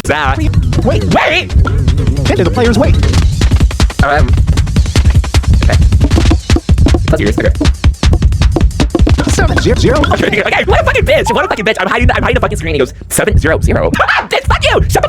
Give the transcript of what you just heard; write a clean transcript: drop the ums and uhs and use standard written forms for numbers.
that? Wait! Enter the player's weight. Okay. That's yours. Okay. 7-0. Okay, what a fucking bitch! What a fucking bitch! I'm hiding the fucking screen. He goes 7-0-0. Bitch, fuck you! Shut